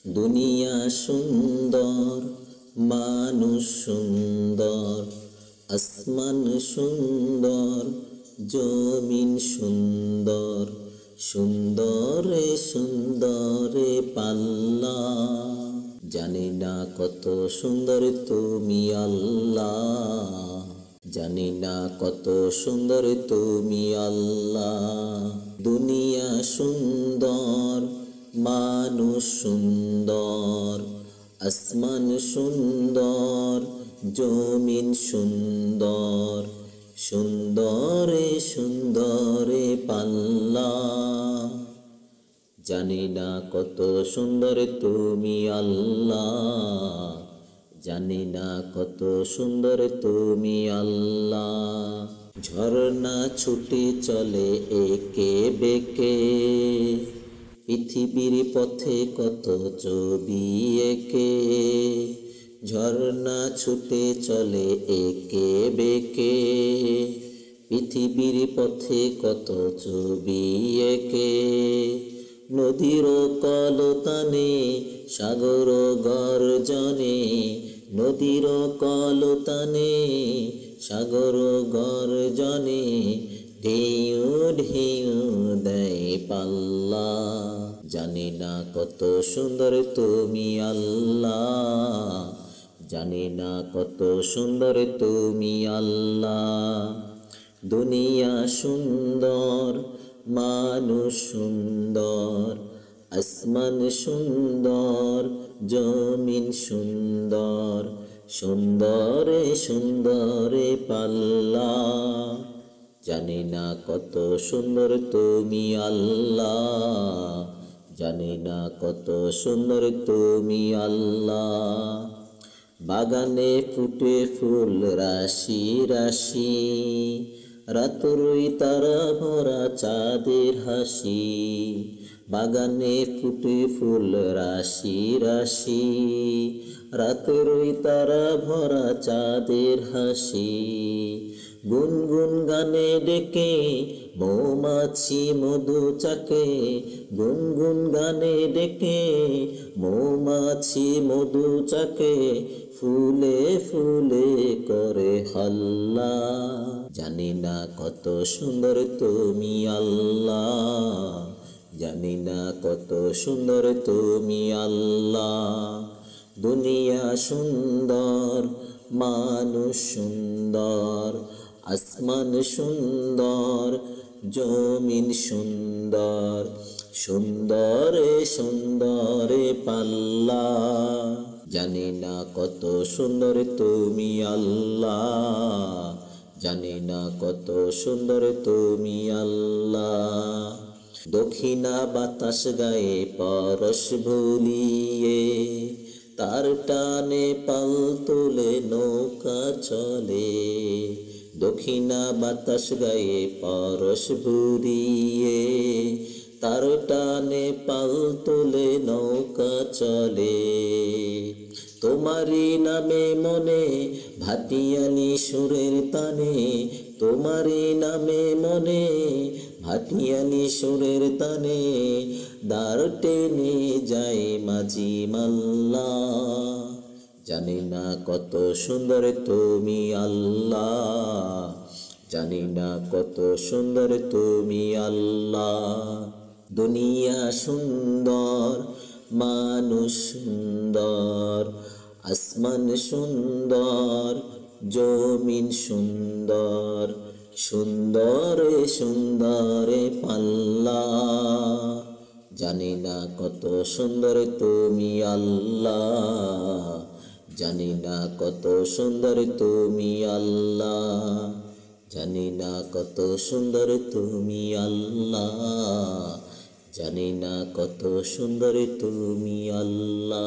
দুনিয়া সুন্দর, মানুষ সুন্দর, আসমান সুন্দর, জমিন সুন্দর, সুন্দরে সুন্দরে পাল্লা। জানি না কত সুন্দর তুমি আল্লাহ, জানি না কত সুন্দর তুমি আল্লাহ। দুনিয়া সুন্দর, মানুষ সুন্দর, আসমান সুন্দর, জমিন সুন্দর, সুন্দরে সুন্দরে পাল্লা। জানি না কত সুন্দর তুমি আল্লাহ, জানি না কত সুন্দর তুমি আল্লাহ। ঝর্ণা ছুটে চলে একে বেঁকে, পৃথিবীর পথে কত ছবি এঁকে। ঝর্ণা ছুটে চলে একে বেঁকে, পৃথিবীর পথে কত ছবি এঁকে। নদীর কলতানে সাগর গর্জনে, নদীর কলতানে সাগর গর্জনে, ঢেউ ঢেউ দেয় পাল্লা। জানি না কত সুন্দর তুমি আল্লাহ, জানি না কত সুন্দর তুমি আল্লাহ। দুনিয়া সুন্দর, মানুষ সুন্দর, আসমান সুন্দর, জমিন সুন্দর, সুন্দরে সুন্দরে পাল্লা। জানি না কত সুন্দর তুমি আল্লাহ, জানি না কত সুন্দর তুমি আল্লাহ। বাগানে ফুটে ফুল রাশি রাশি, রাতরই তারা ভরা চাঁদের হাসি। বাগানে ফুটে ফুল রাশি রাশি, রাতরই তারা ভরা চাঁদের হাসি। গুনগুন গানে ডেকে মৌমাছি মধু চাকে, গুনগুন গানে ডেকে মৌমাছি মধু চাকে, ফুলে ফুলে করে হাল্লা। জানি না কত সুন্দর তুমি আল্লাহ, জানি না কত সুন্দর তুমি আল্লাহ। দুনিয়া সুন্দর, মানুষ সুন্দর, আসমান সুন্দর, জমিন সুন্দর, সুন্দরে সুন্দরে পাল্লা। জানি না কত সুন্দর তুমি আল্লাহ, জানি না কত সুন্দর তুমি আল্লাহ। দক্ষিণা বাতাস গায়ে পরশ ভুলিয়ে, তার টানে পাল তোলে নৌকা চলে। দক্ষিণা বাতাস গায়ে পরশ ভুলিয়ে, তার টানে পাল তোলে নৌকা চলে। তোমারি নামে মনে ভাটিয়ালি সুরের তানে, তোমারি নামে মনে ভাটিয়ালি সুরের তানে, দাঁড় টেনে যায় মাঝি মাল্লা। জানি না কত সুন্দর তুমি আল্লাহ, জানি না কত সুন্দর তুমি আল্লাহ। দুনিয়া সুন্দর, মানুষ সুন্দর, আসমান সুন্দর, জমিন সুন্দর, সুন্দরে সুন্দরে পাল্লা। জানি না কত সুন্দর তুমি আল্লাহ, জানি না কত সুন্দর তুমি আল্লাহ, জানি না কত সুন্দর তুমি আল্লাহ, জানি না কত সুন্দর তুমি আল্লাহ।